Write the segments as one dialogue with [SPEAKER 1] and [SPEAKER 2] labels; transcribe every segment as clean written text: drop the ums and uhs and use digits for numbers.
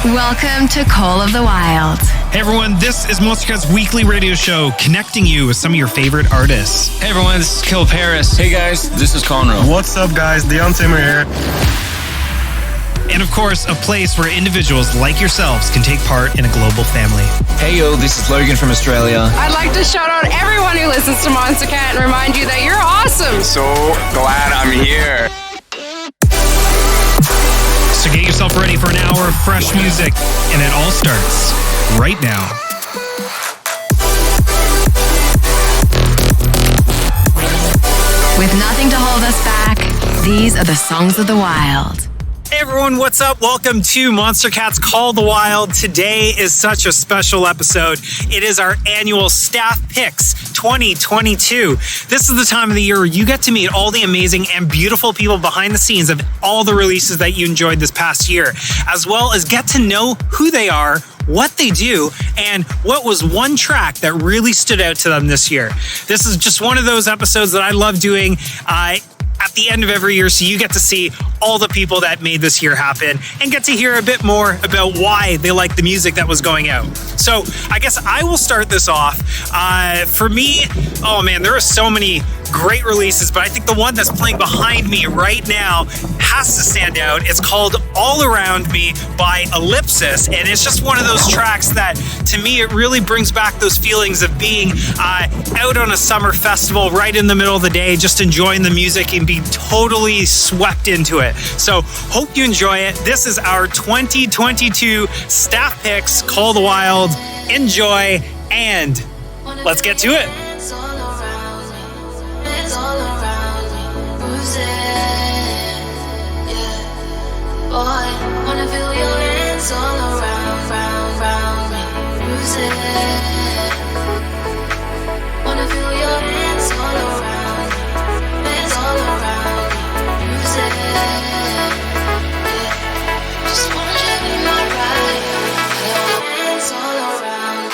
[SPEAKER 1] Welcome to Call of the Wild.
[SPEAKER 2] Hey everyone, this is Monstercat's weekly radio show, connecting you with some of your favorite artists.
[SPEAKER 3] Hey everyone, this is Kill Paris. Hey guys, this is Conroe.
[SPEAKER 4] What's up guys, Dion Timmer here.
[SPEAKER 2] And of course, a place where individuals like yourselves can take part in a global family.
[SPEAKER 3] Hey yo, this is Logan from Australia.
[SPEAKER 5] I'd like to shout out everyone who listens to Monstercat and remind you that you're awesome.
[SPEAKER 6] So glad I'm here.
[SPEAKER 2] So get yourself ready for an hour of fresh music, and it all starts right now.
[SPEAKER 1] With nothing to hold us back, these are the songs of the wild.
[SPEAKER 2] Hey everyone, what's up? Welcome to Monstercat's Call the Wild. Today is such a special episode. It is our annual Staff Picks 2022. This is the time of the year where you get to meet all the amazing and beautiful people behind the scenes of all the releases that you enjoyed this past year, as well as get to know who they are, what they do, and what was one track that really stood out to them this year. This is just one of those episodes that I love doing at the end of every year, so you get to see all the people that made this year happen and get to hear a bit more about why they like the music that was going out. So I guess I will start this off. For me, oh man, there are so many great releases, but I think the one that's playing behind me right now has to stand out. It's called All Around Me by Ellipsis, and it's just one of those tracks that, to me, it really brings back those feelings of being out on a summer festival right in the middle of the day, just enjoying the music and being totally swept into it. So hope you enjoy it. This is our 2022 Staff Picks, Call the Wild. Enjoy, and let's get to it.
[SPEAKER 7] It's all around me, bruising, yeah. Boy, wanna feel your hands all around me, bruising. Wanna feel your hands all around me, hands all around me, bruising, yeah. Just want you in my ride, your hands all around me.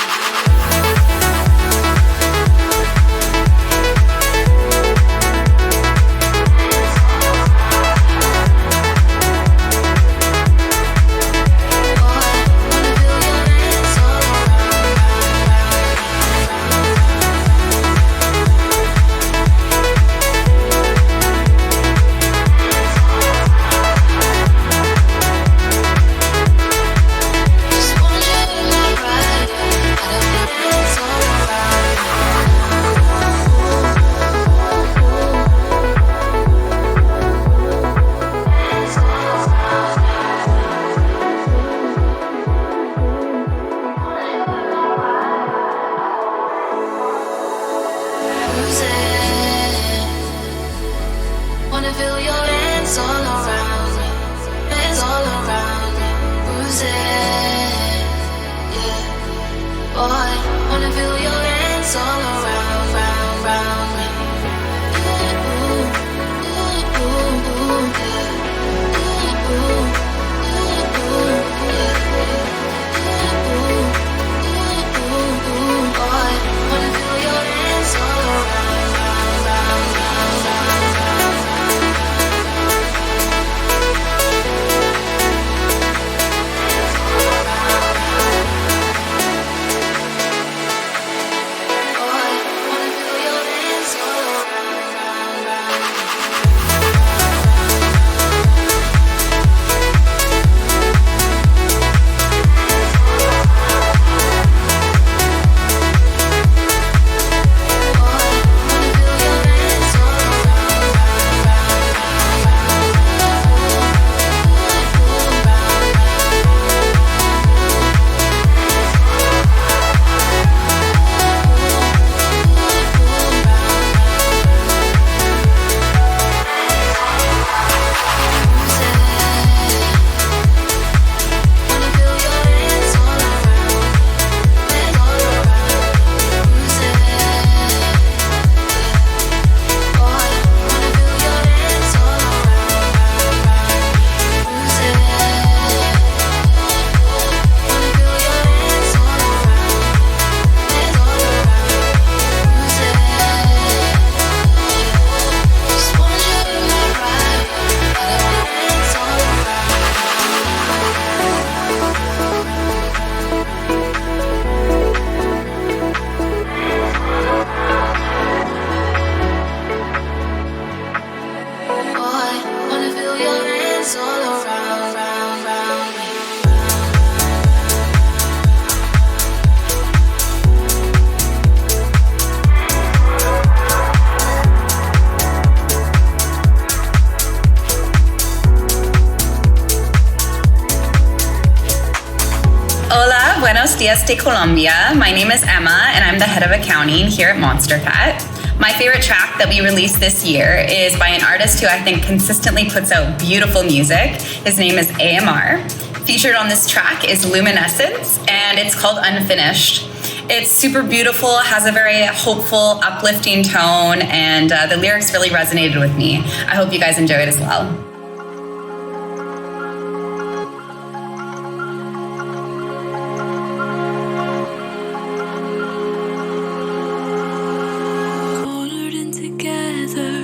[SPEAKER 8] buenos dias de Colombia. My name is Emma, and I'm the head of accounting here at Monstercat. My favorite track that we released this year is by an artist who I think consistently puts out beautiful music. His name is AMR. Featured on this track is Luminescence, and it's called Unfinished. It's super beautiful, has a very hopeful, uplifting tone, and the lyrics really resonated with me. I hope you guys enjoy it as well.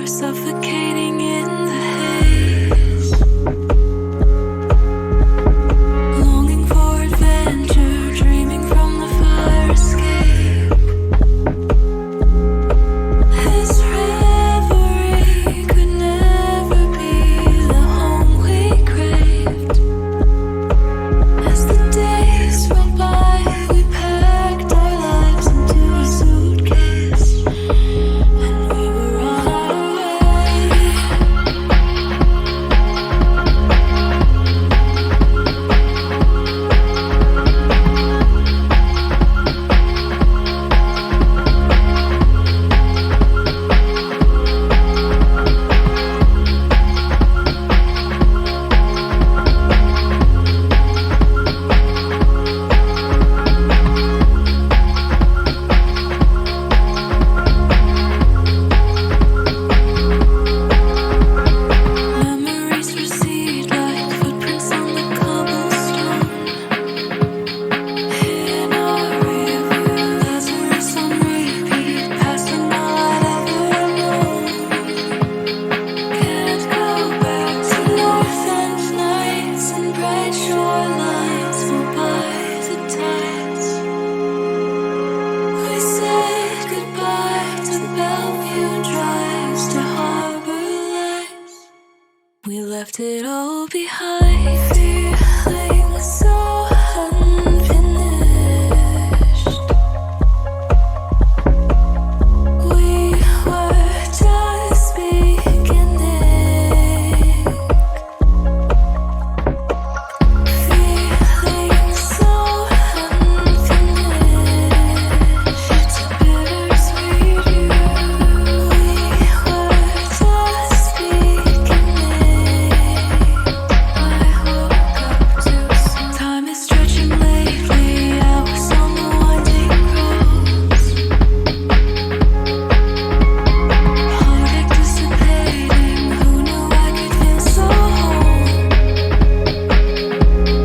[SPEAKER 7] Suffocating in the haze, longing for adventure, dreaming from the fire escape. His reverie could never be the home we craved. As the days rolled by, we packed our lives into a suitcase, and we were on our way. Memories recede like footprints on the cobblestone. In our rearview, Lazarus on repeat, passing all I'd ever known. Can't go back to North End nights and bright shorelines moved by the tides. We said goodbye to Bellevue drives, to harbor lights. We left it all behind, feeling so unfinished. We were just beginning, feeling so unfinished. It's a bittersweet view. We were just beginning. I woke up to some time is stretching lately. I was on the winding roads, heartache dissipating. Who knew I could feel so whole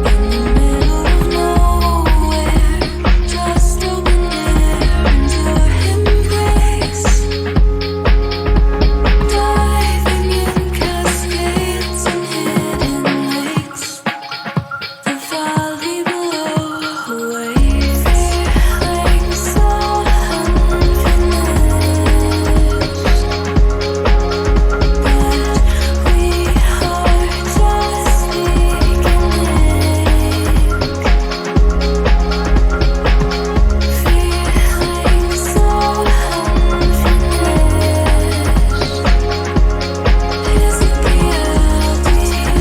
[SPEAKER 7] in the middle of nowhere, just open air into embrace, diving in cascades and hidden lakes. The valley below awaits, feeling so unfinished. But we are just beginning, feeling so unfinished. Isn't the empty heart just beginning?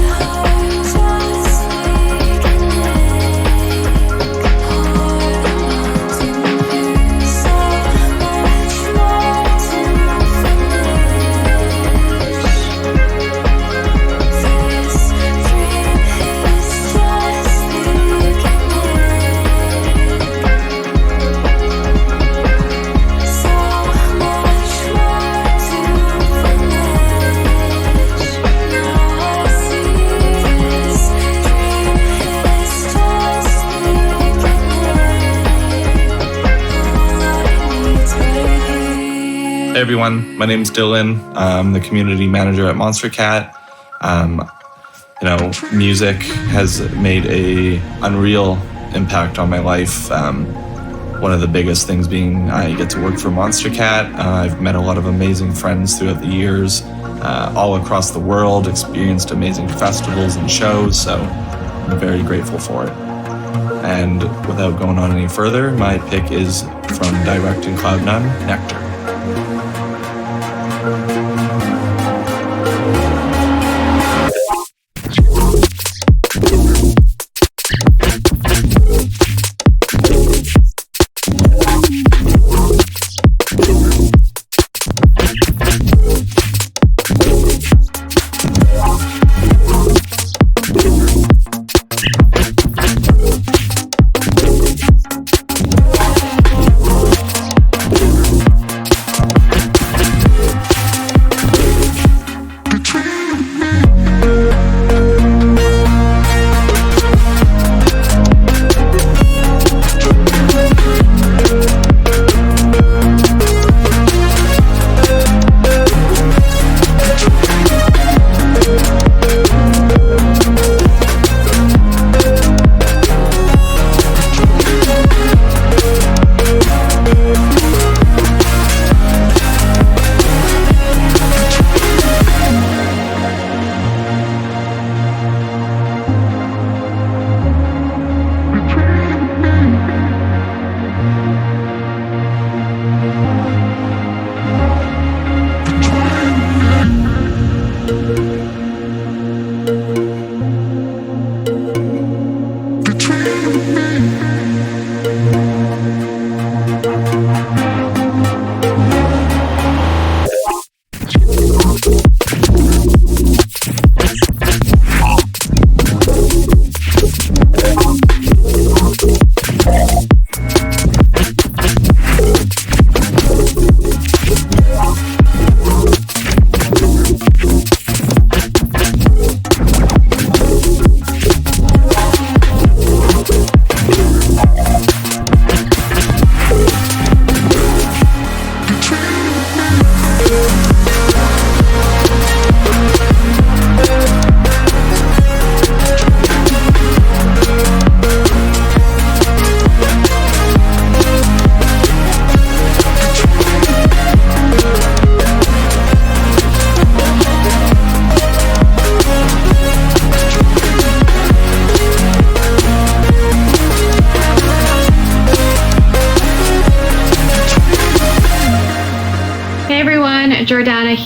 [SPEAKER 7] So much more to finish. This dream is just beginning. So much more to finish. Now I see this dream is just beginning.
[SPEAKER 4] Hey everyone, my name's Dylan. I'm the community manager at Monstercat. Music has made a unreal impact on my life. One of the biggest things being I get to work for Monstercat. I've met a lot of amazing friends throughout the years, all across the world, experienced amazing festivals and shows, so I'm very grateful for it. And without going on any further, my pick is from Direct and Cloud9, Nectar.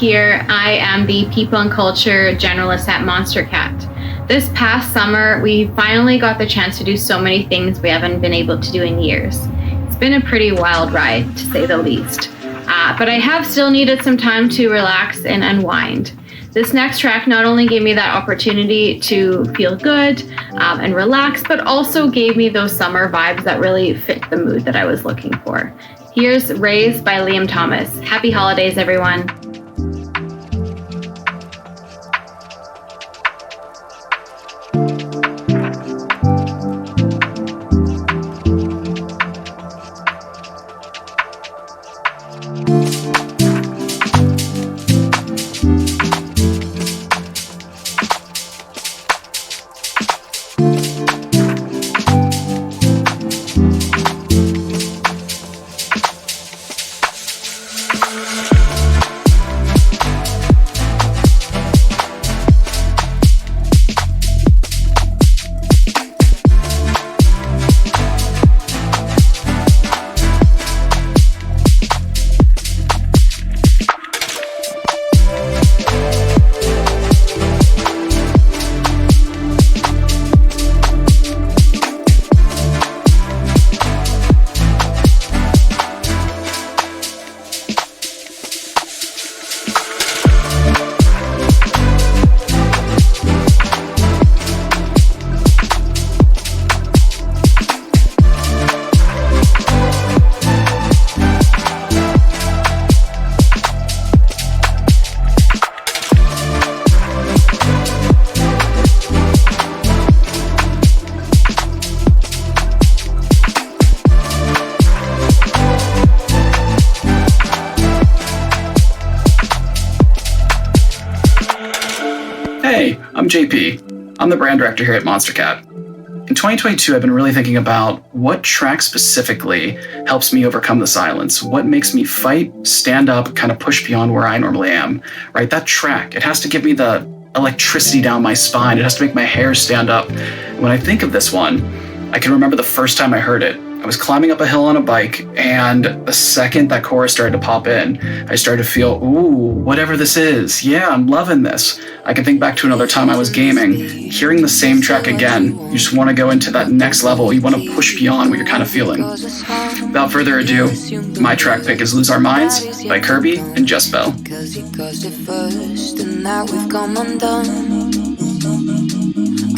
[SPEAKER 9] here. I am the People and Culture Generalist at Monstercat. This past summer, we finally got the chance to do so many things we haven't been able to do in years. It's been a pretty wild ride, to say the least. But I have still needed some time to relax and unwind. This next track not only gave me that opportunity to feel good and relax, but also gave me those summer vibes that really fit the mood that I was looking for. Here's Raised by Liam Thomas. Happy holidays, everyone.
[SPEAKER 10] Hey, I'm JP. I'm the brand director here at Monstercat. In 2022, I've been really thinking about what track specifically helps me overcome the silence. What makes me fight, stand up, kind of push beyond where I normally am, right? That track, it has to give me the electricity down my spine. It has to make my hair stand up. When I think of this one, I can remember the first time I heard it. I was climbing up a hill on a bike, and the second that chorus started to pop in, I started to feel, ooh, whatever this is. Yeah, I'm loving this. I can think back to another time I was gaming, hearing the same track again. You just want to go into that next level. You want to push beyond what you're kind of feeling. Without further ado, my track pick is Lose Our Minds by Kirby and Just Bell.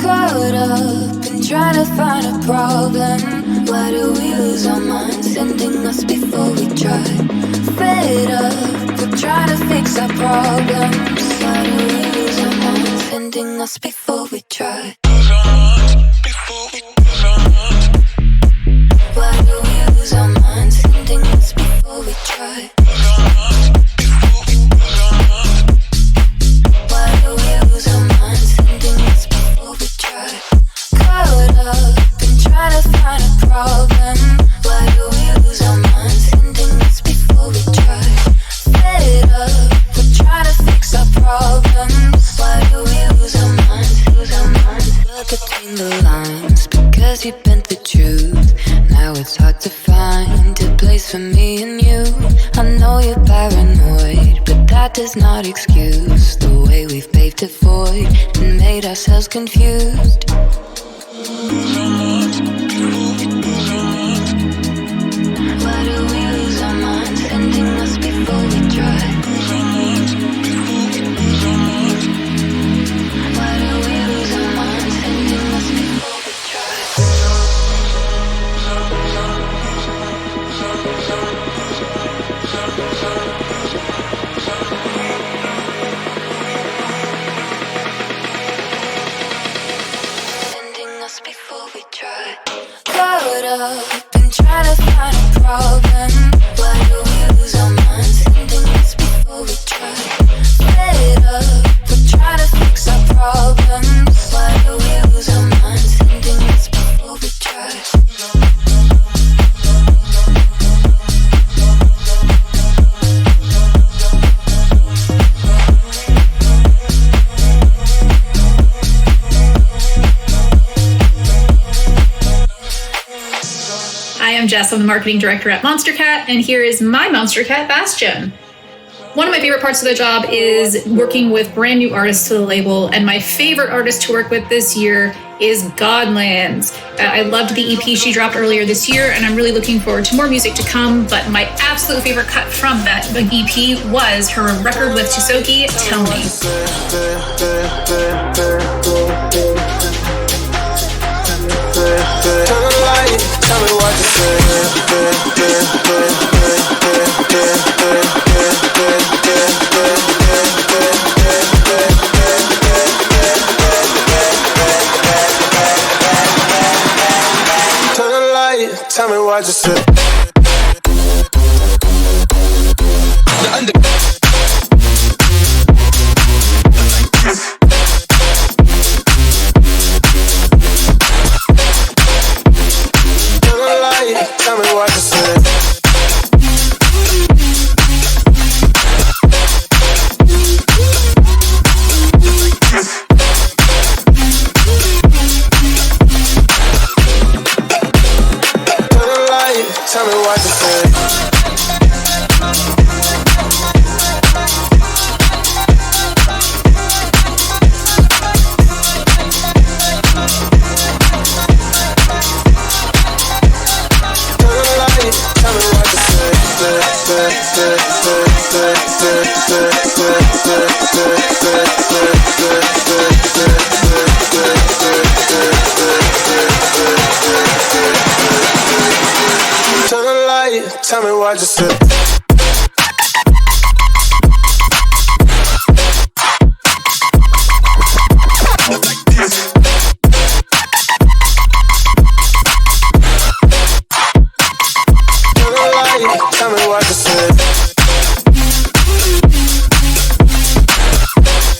[SPEAKER 7] Caught up in trying to find a problem. Why do we lose our minds, sending us before we try? Fed up with trying to fix our problems. Why do we lose our minds, sending us before we try? Why do we lose our minds, sending us before we try? Why do we lose our minds, sending us before we try? Caught up in trying to find a problem. Why do we lose our minds, sending us before we try? Fed up with trying to fix our problems. Why do we lose our minds, lose our minds? Look between the lines, because you bent the truth. Now it's hard to find a place for me and you. I know you're paranoid, but that does not excuse the way we've paved a void and made ourselves confused. Why do we lose our minds, sending us before we try? Why do we lose our minds, sending us before we try? Sending us before we try. Caught up in trying to find a problem. Why do we lose our minds, sending us before we try? Fed up with trying to fix our problems. Why do we lose our minds, sending us before we try?
[SPEAKER 11] Hi, I'm Jess. I'm the marketing director at Monstercat, and here is my Monstercat Bastion. One of my favorite parts of the job is working with brand new artists to the label, and my favorite artist to work with this year is Godlands. I loved the EP she dropped earlier this year, and I'm really looking forward to more music to come, but my absolute favorite cut from that EP was her record with Chisoki, Tell Me.
[SPEAKER 12] Turn the light, tell me what to say. Turn the light, tell me what to say. Tell me what to say. Turn the light, tell me what to say. Turn the light, tell me what you said. Tell me what you said.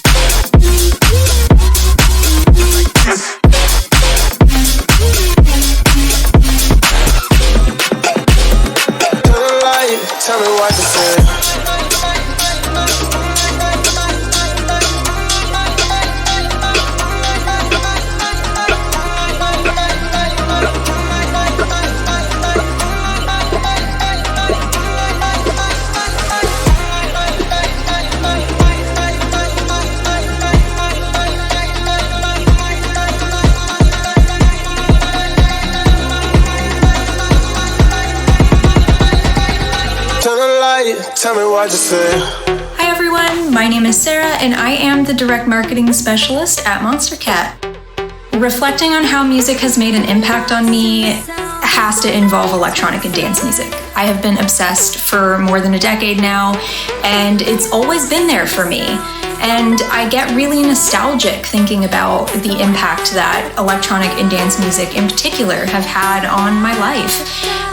[SPEAKER 12] Tell me what to say. Tell me what to say.
[SPEAKER 13] Hi everyone, my name is Sarah and I am the Direct Marketing Specialist at Monstercat. Reflecting on how music has made an impact on me has to involve electronic and dance music. I have been obsessed for more than a decade now, and it's always been there for me. And I get really nostalgic thinking about the impact that electronic and dance music in particular have had on my life.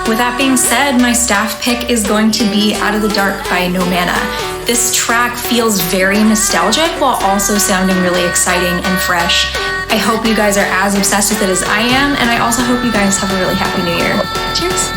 [SPEAKER 13] With that being said, my staff pick is going to be Out of the Dark by No Mana. This track feels very nostalgic while also sounding really exciting and fresh. I hope you guys are as obsessed with it as I am, and I also hope you guys have a really happy new year. Cheers!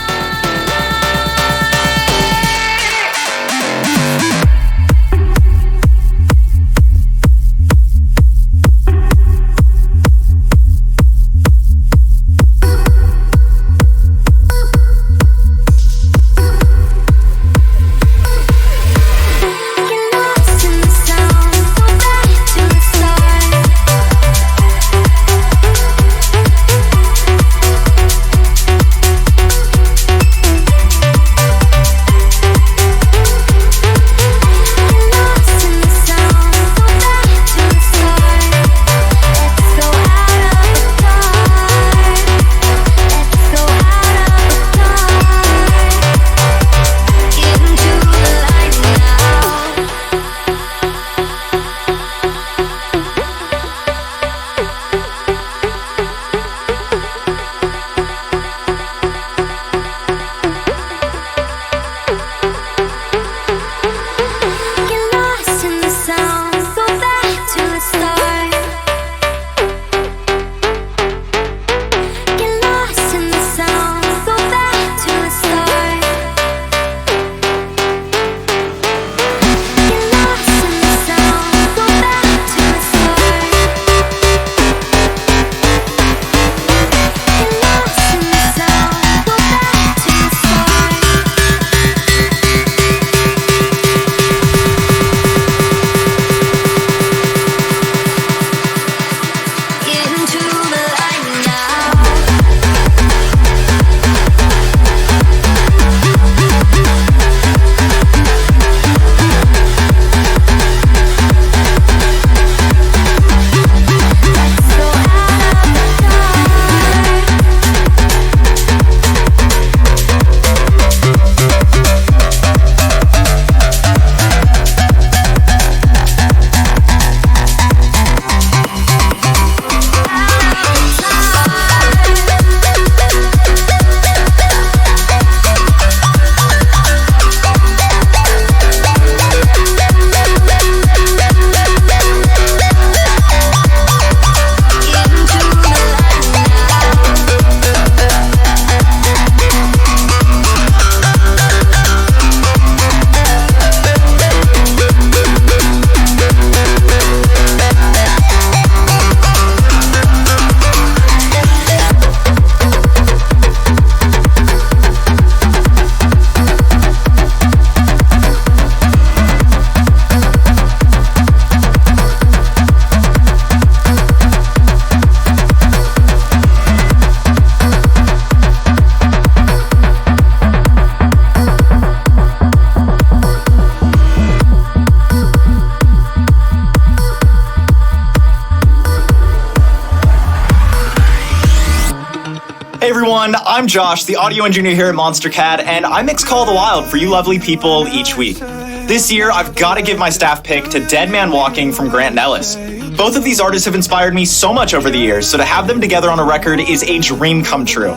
[SPEAKER 14] Hey everyone, I'm Josh, the audio engineer here at Monstercat, and I mix Call of the Wild for you lovely people each week. This year, I've got to give my staff pick to Dead Man Walking from Grant and Ellis. Both of these artists have inspired me so much over the years, so to have them together on a record is a dream come true.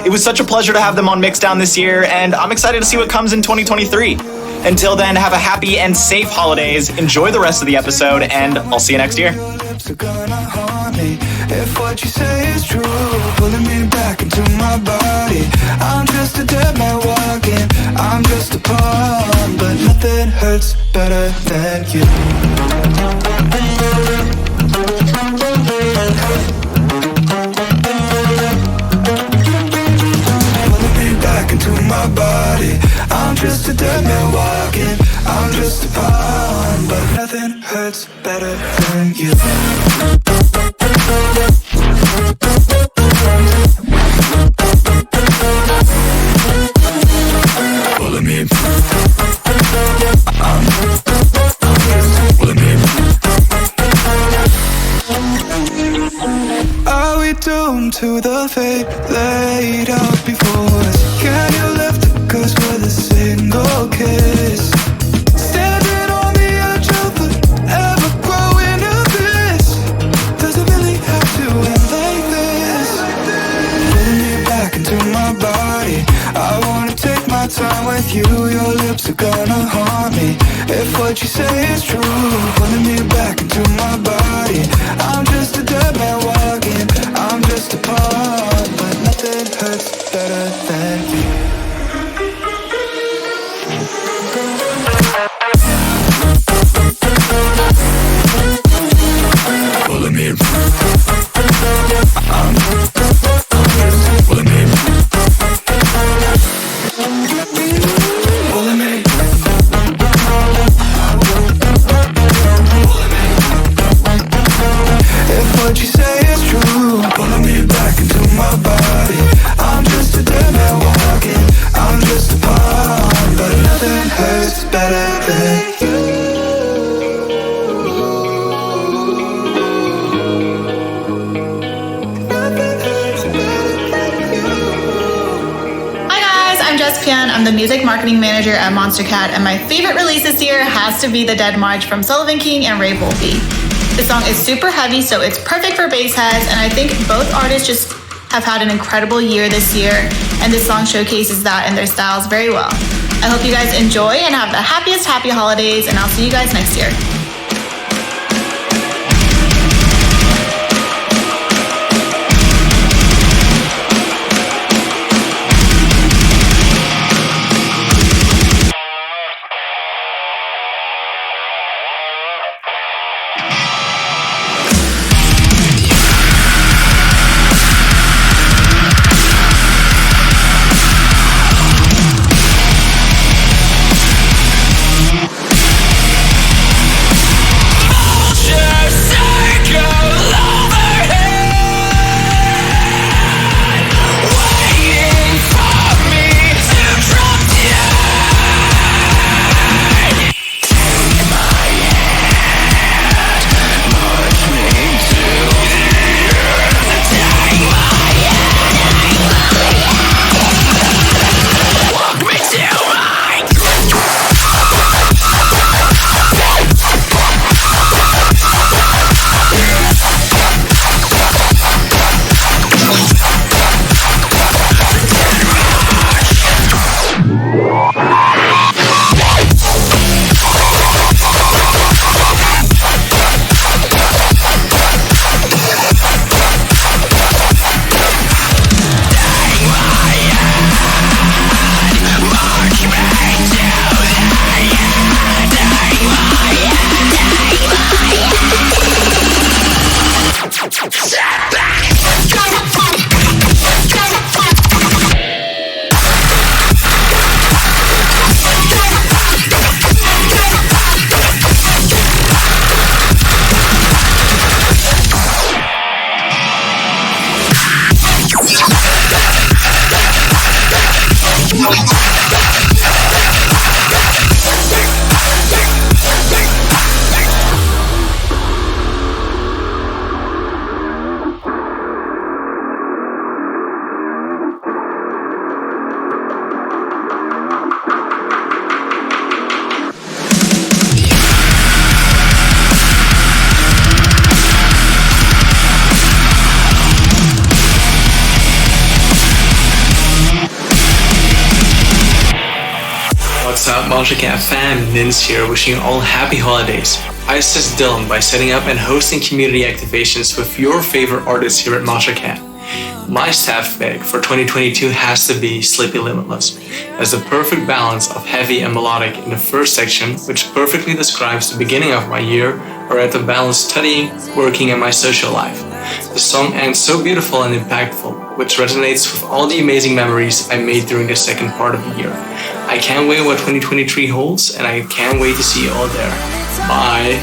[SPEAKER 14] It was such a pleasure to have them on Mixdown this year, and I'm excited to see what comes in 2023. Until then, have a happy and safe holidays, enjoy the rest of the episode, and I'll see you next year.
[SPEAKER 12] If what you say is true, pulling me back into my body. I'm just a dead man walking, I'm just a pawn, but nothing hurts better than you. Pulling me back into my body. I'm just a dead man walking, I'm just a pawn, but nothing hurts better than you. Follow me. Follow me. Are we doomed to the fate laid out before us? Can you lift it 'cause we're the single kiss? Standing on the edge of an ever-growing abyss. Does it really have to end like this? Pulling me back into my body. I wanna take my time with you. Your lips are gonna haunt me. If what you say is true, pulling me back into my body. I'm just a dead man walking, I'm just a pawn, but nothing hurts better than you. Follow me. Follow me. Follow me. If what you say is true, pulling me back into my body. I'm just a dead man walking, I'm just a pawn, but nothing hurts better than you.
[SPEAKER 15] I'm the music marketing manager at Monstercat, and my favorite release this year has to be The Dead March from Sullivan King and Ray Volpe. The song is super heavy, so it's perfect for bass heads, and I think both artists just have had an incredible year this year, and this song showcases that in their styles very well. I hope you guys enjoy and have the happiest happy holidays, and I'll see you guys next year.
[SPEAKER 16] Monstercat fam, Nins here, wishing you all happy holidays. I assist Dylan by setting up and hosting community activations with your favorite artists here at Monstercat. My staff pick for 2022 has to be Sleepy Limitless, as the perfect balance of heavy and melodic in the first section, which perfectly describes the beginning of my year, or at the balance studying, working, and my social life. The song ends so beautiful and impactful, which resonates with all the amazing memories I made during the second part of the year. I can't wait what 2023 holds, and I can't wait to see you all there. Bye!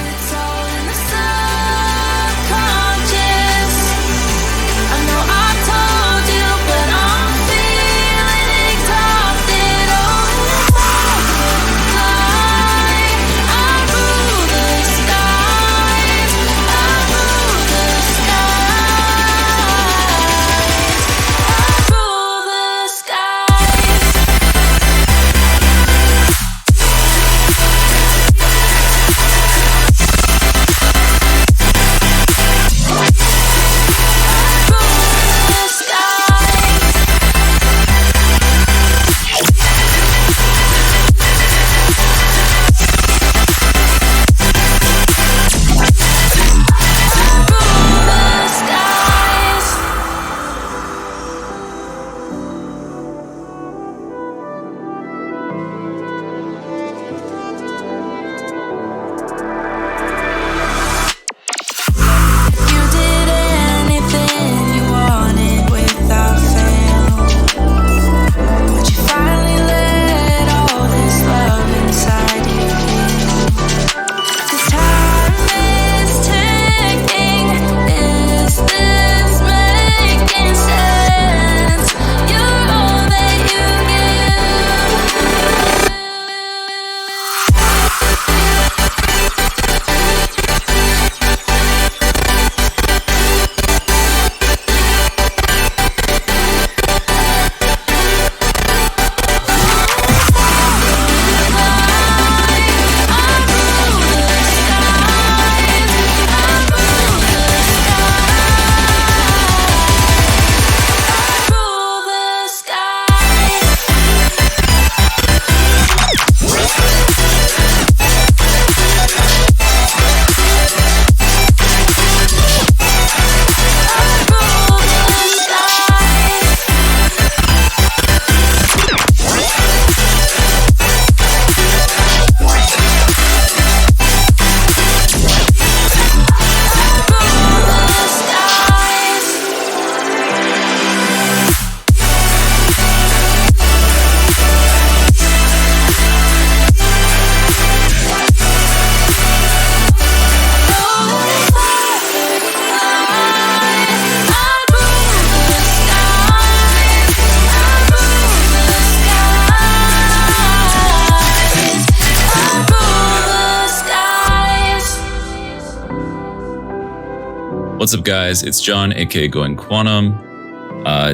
[SPEAKER 17] What's up, guys? It's John, aka Going Quantum.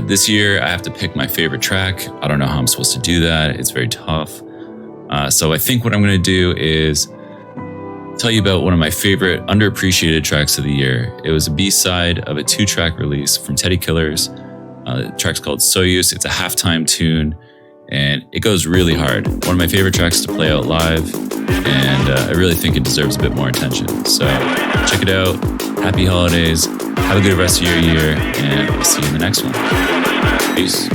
[SPEAKER 17] This year, I have to pick my favorite track. I don't know how I'm supposed to do that. It's very tough. So I think what I'm going to do is tell you about one of my favorite underappreciated tracks of the year. It was a B-side of a 2-track release from Teddy Killers. The track's called Soyuz. It's a halftime tune, and it goes really hard. One of my favorite tracks to play out live, and I really think it deserves a bit more attention. So check it out. Happy holidays. Have a good rest of your year, and we'll see you in the next one. Peace.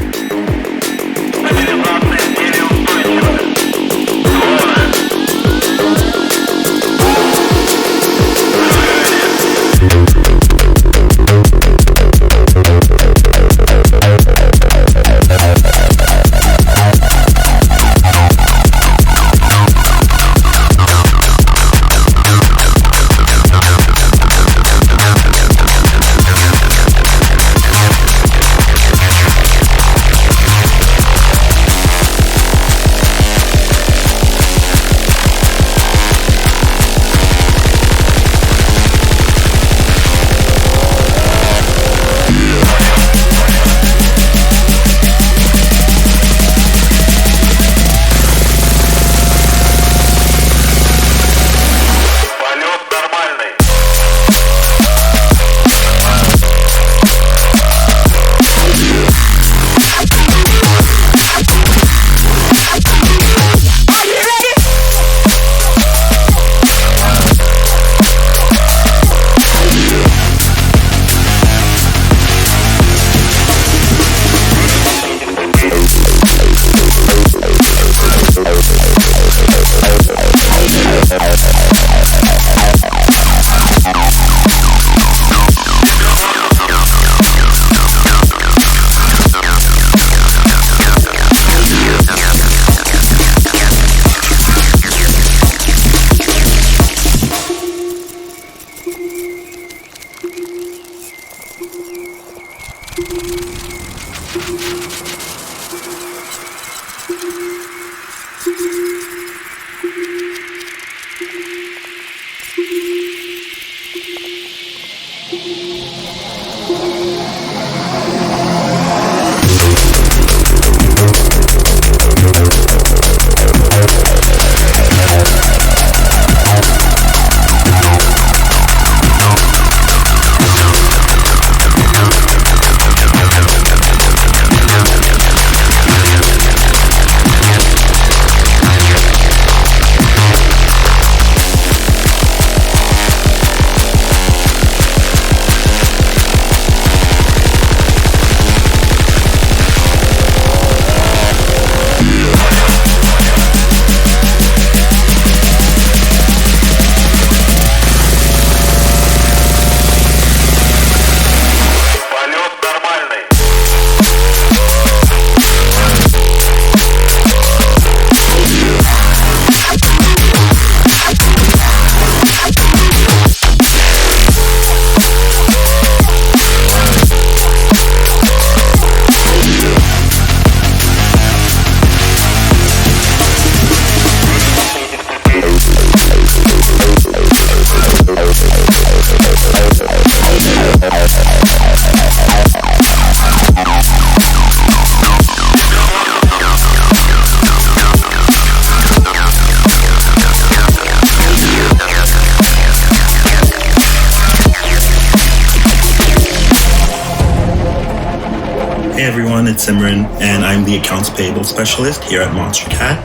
[SPEAKER 18] Hey everyone, it's Simran, and I'm the Accounts Payable Specialist here at Monstercat.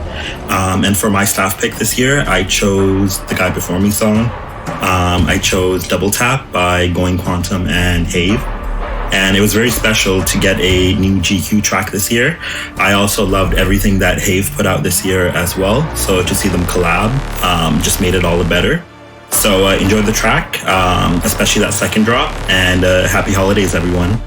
[SPEAKER 18] And for my staff pick this year, I chose the Guy Before Me song. I chose Double Tap by Going Quantum and Have. And it was very special to get a new GQ track this year. I also loved everything that Have put out this year as well. So to see them collab just made it all the better. So enjoy the track, especially that second drop, and happy holidays, everyone.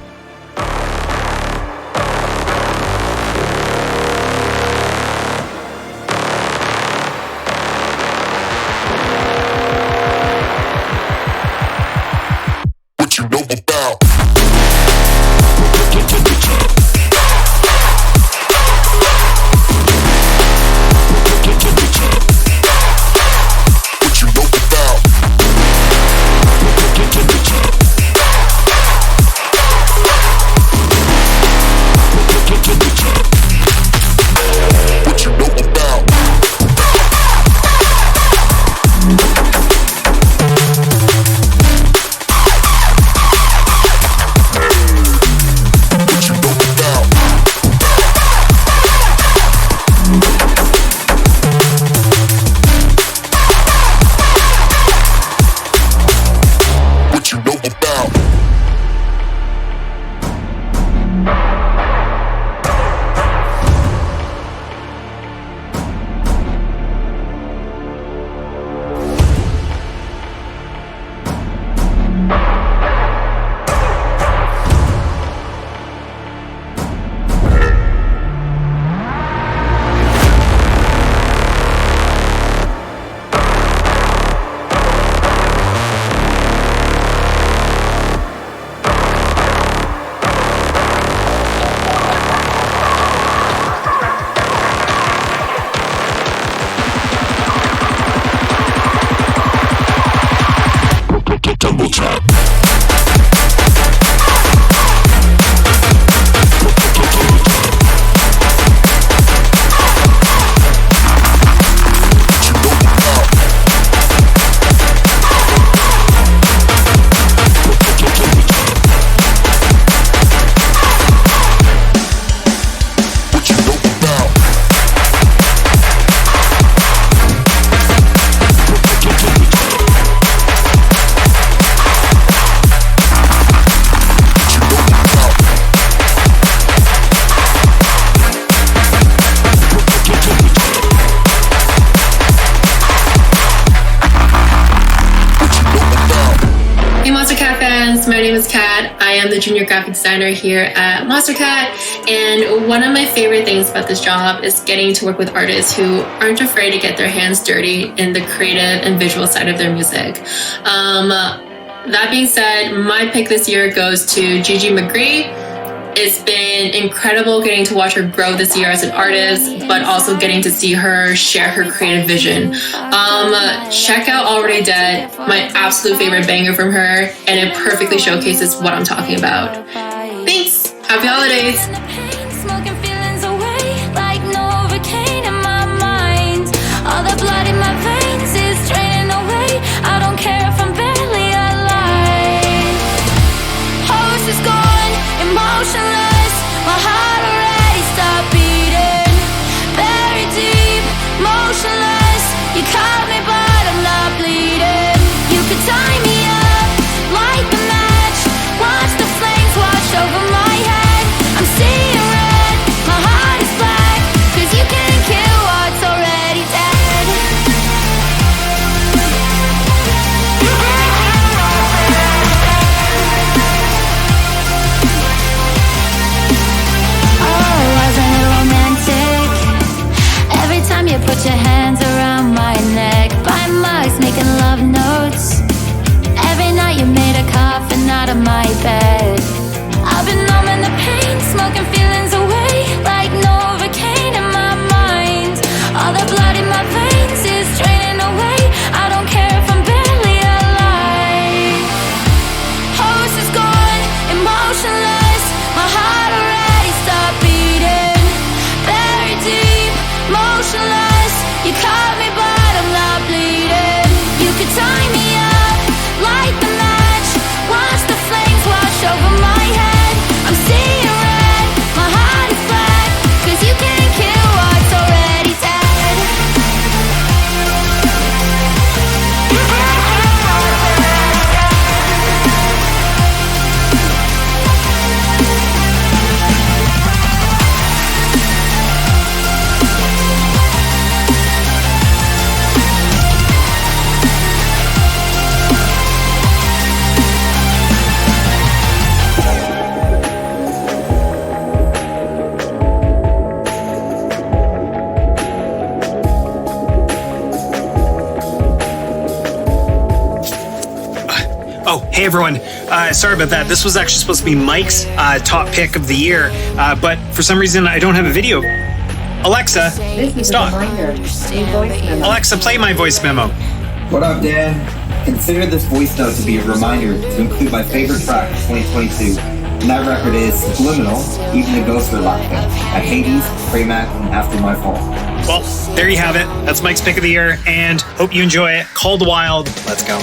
[SPEAKER 19] My name is Kat. I am the junior graphic designer here at Monstercat, and one of my favorite things about this job is getting to work with artists who aren't afraid to get their hands dirty in the creative and visual side of their music. That being said, my pick this year goes to Gigi McGree. it's been incredible getting to watch her grow this year as an artist, but also getting to see her share her creative vision. Check out Already Dead, my absolute favorite banger from her, and it perfectly showcases what I'm talking about. Thanks! Happy holidays!
[SPEAKER 7] Smoking feelings away like Novocaine in my mind. All the blood in my veins is draining away. I don't care if I'm barely alive. Host is gone, emotionless. My heart already stopped beating. Buried deep, motionless. You caught me but I'm not bleeding. You could tie me up, light the match. Watch the flames wash over my head. I'm seeing red, my heart is black. 'Cause you can't kill what's already dead. Oh, wasn't it romantic? Every time you put your hands around my neck. By mugs, making love notes. Every night you made a coffin out of my bed. I've been numbing the pain, smoking feelings away like Novocaine in my mind. All the blood in my veins is draining away. I don't care if I'm barely alive. Host is gone, emotionless. My heart already stopped beating. Buried deep, motionless. You caught me but I'm not bleeding. You could tie me up, light the match. Watch the flames wash over my head. I'm seeing red, my heart is black. 'Cause you can't kill what's already dead.
[SPEAKER 2] Oh, hey everyone. Sorry about that. This was actually supposed to be Mike's top pick of the year, but for some reason I don't have a video. Alexa, stop. Alexa, play my voice memo.
[SPEAKER 20] What up, Dan? Consider this voice note to be a reminder to include my favorite track of 2022. And that record is Subliminal, Even the Ghosts Were Laughing, at Hades, Pramac, and After My Fall.
[SPEAKER 2] Well, there you have it. That's Mike's pick of the year, and hope you enjoy it. Call the Wild. Let's go.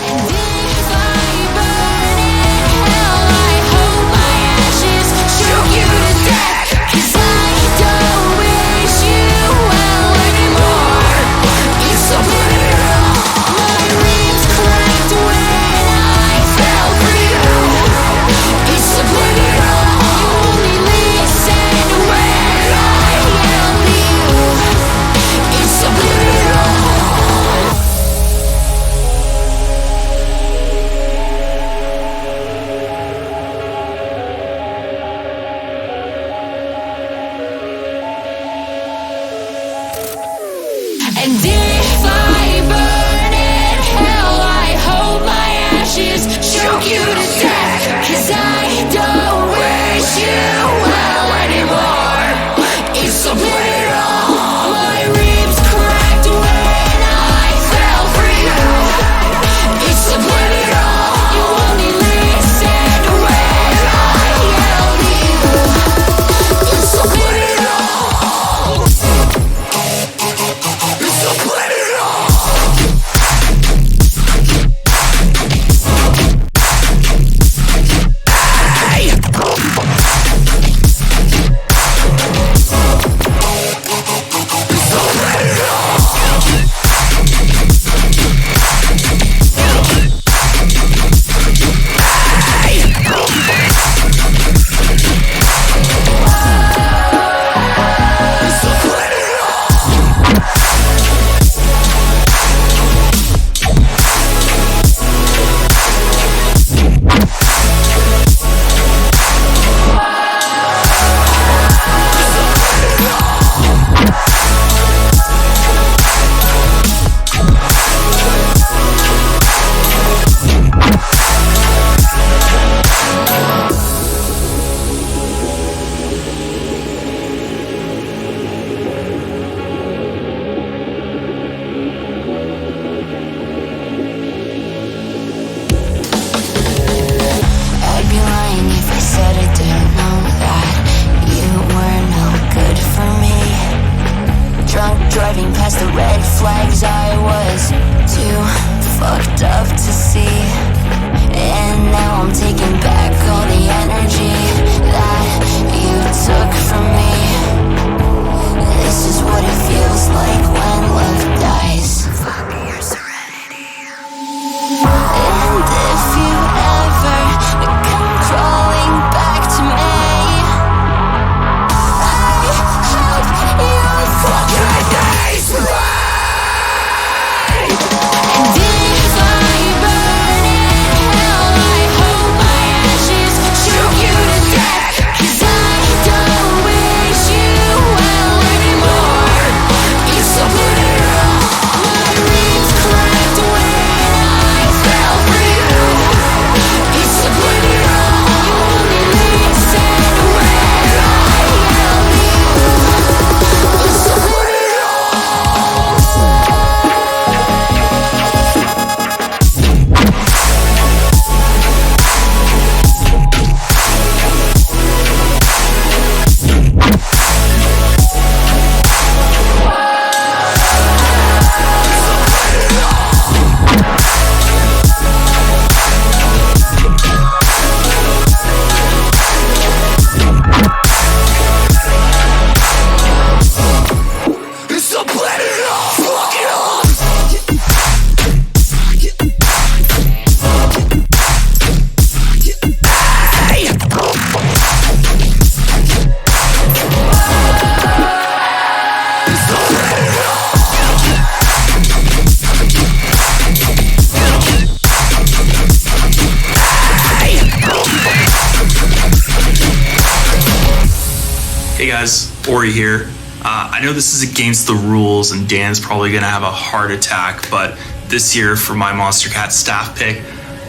[SPEAKER 16] Hey guys, Ori here. I know this is against the rules and Dan's probably gonna have a heart attack, but this year for my Monstercat staff pick,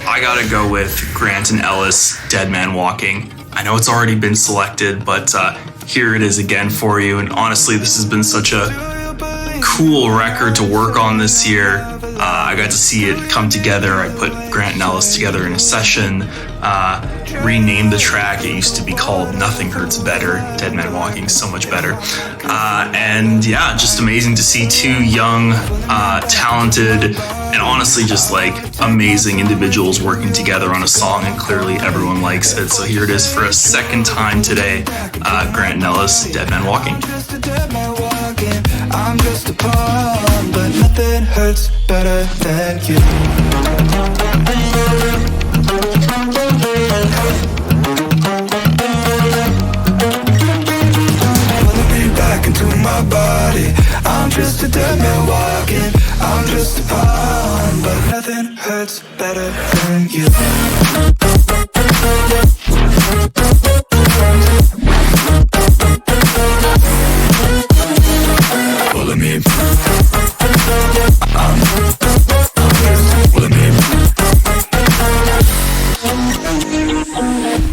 [SPEAKER 16] I gotta go with Grant and Ellis, Dead Man Walking. I know it's already been selected, but here it is again for you. And honestly, this has been such a cool record to work on this year. I got to see it come together. I put Grant and Ellis together in a session, renamed the track. It used to be called Nothing Hurts Better. Dead Man Walking, so much better. And yeah, just amazing to see two young, talented, and honestly just like amazing individuals working together on a song, and clearly everyone likes it. So here it is for a second time today, Grant and Ellis, Dead Man Walking.
[SPEAKER 12] I'm just a pawn, but nothing hurts better than you. Pulling me back into my body. I'm just a dead man walking. I'm just a pawn, but nothing hurts better than you. Pulling me.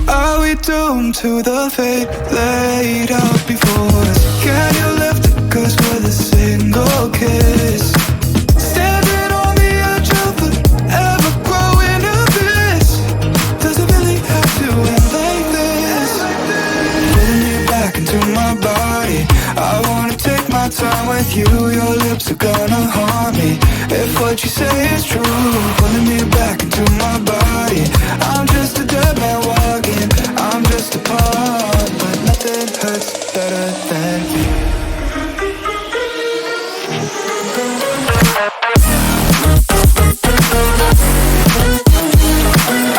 [SPEAKER 12] Are we doomed to the fate laid out before us? Can you lift it? 'Cause with a single kiss, standing on the edge of the ever-growing abyss. Does it really have to end like this? Pulling me back into my body. I wanna take my time with you. Your lips are gonna haunt me if what you say is true. Pulling me back into my body. I'm just a dead man walking. I'm just a pawn, but nothing hurts better than you.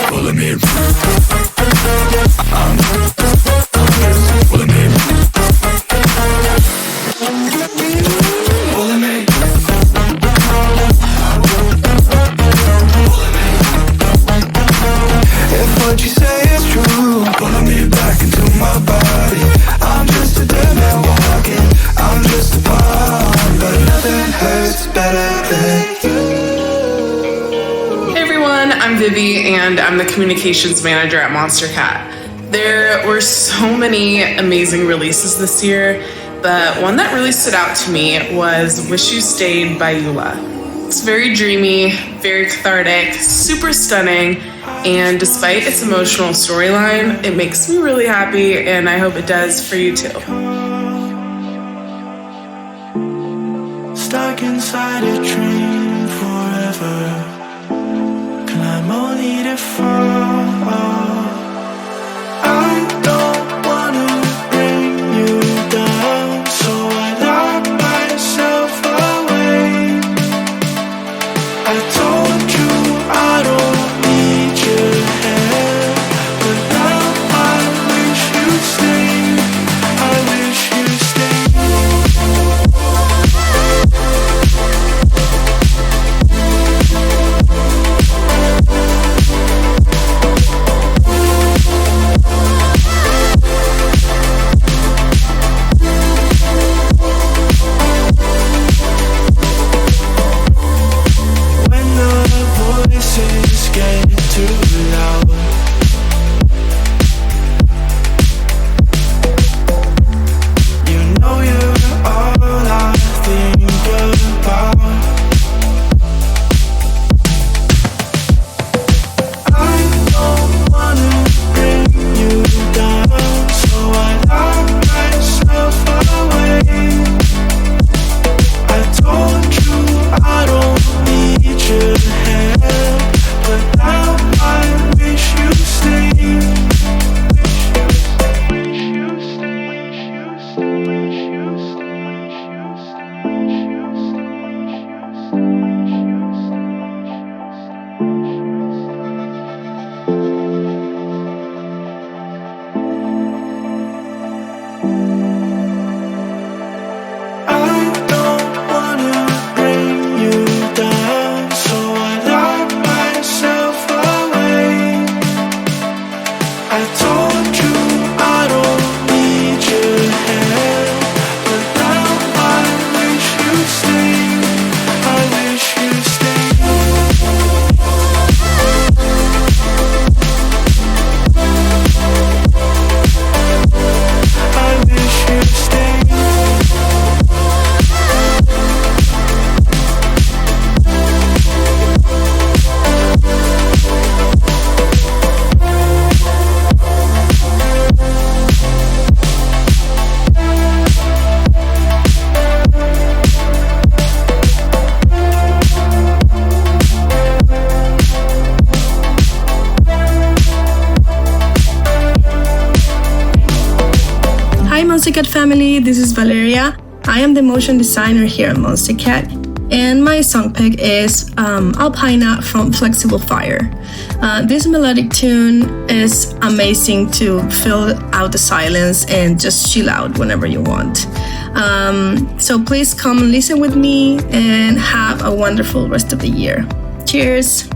[SPEAKER 12] Pulling me. Pulling me. Pulling me. If what you say is true, pulling me back into my body. I'm just a dead man walking. I'm just a pawn, but nothing hurts better than you.
[SPEAKER 5] Hey everyone, I'm Vivi and I'm the communications manager at Monstercat. There were so many amazing releases this year, but one that really stood out to me was Wish You Stayed by Eula. It's very dreamy, very cathartic, super stunning, and despite its emotional storyline, it makes me really happy, and I hope it does for you too.
[SPEAKER 12] Stuck inside a dream forever. Climb only to fall. I don't wanna bring you down, so I lock myself away. I told you I don't need your help, but now I wish you'd stay. I wish you'd stay.
[SPEAKER 21] Hi Monstercat family, this is Valeria. I am the motion designer here at Monstercat, and my song pick is Alpina from Flexible Fire. This melodic tune is amazing to fill out the silence and just chill out whenever you want. So please come and listen with me and have a wonderful rest of the year. Cheers!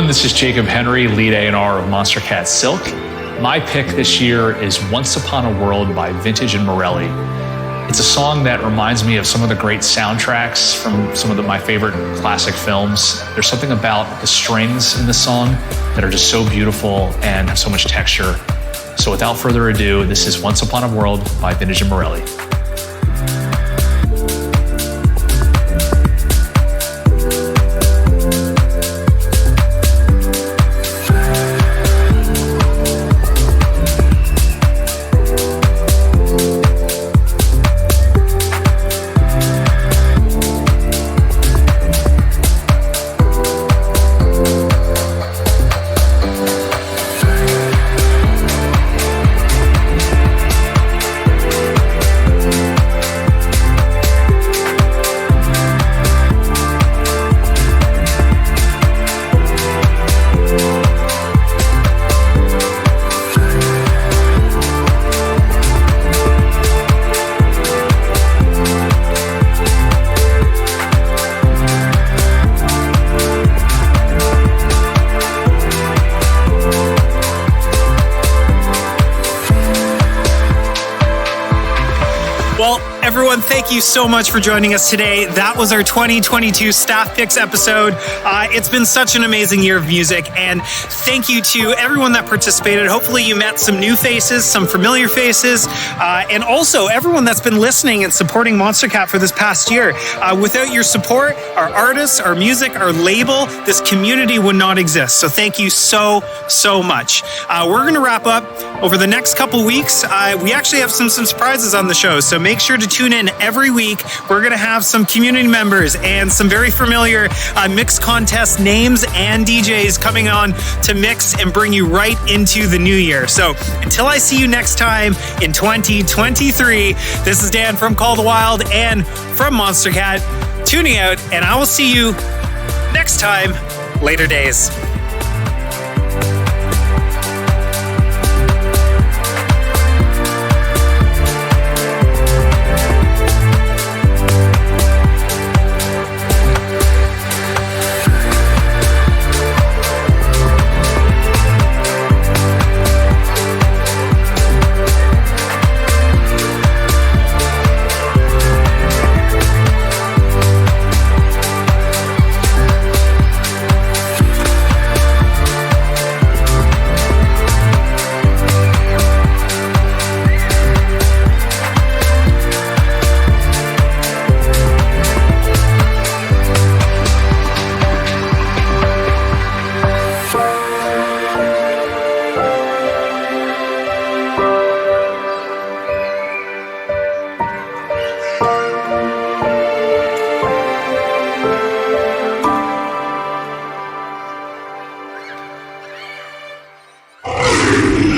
[SPEAKER 22] This is Jacob Henry, lead A&R of Monstercat Silk. My pick this year is Once Upon a World by Vintage and Morelli. It's a song that reminds me of some of the great soundtracks from some of my favorite classic films. There's something about the strings in the song that are just so beautiful and have so much texture. So without further ado, this is Once Upon a World by Vintage and Morelli.
[SPEAKER 2] everyone, thank you so much for joining us today. That was our 2022 Staff Picks episode. It's been such an amazing year of music, and thank you to everyone that participated. Hopefully you met some new faces, some familiar faces, and also everyone that's been listening and supporting Monstercat for this past year. Without your support, our artists, our music, our label, this community would not exist. So thank you so much. We're going to wrap up over the next couple weeks. We actually have some surprises on the show, so make sure to tune in every week. We're going to have some community members and some very familiar mix contest names and DJs coming on to mix and bring you right into the new year. So until I see you next time in 2023, this is Dan from Call the Wild and from Monstercat tuning out, and I will see you next time. Later days.
[SPEAKER 12] Hey!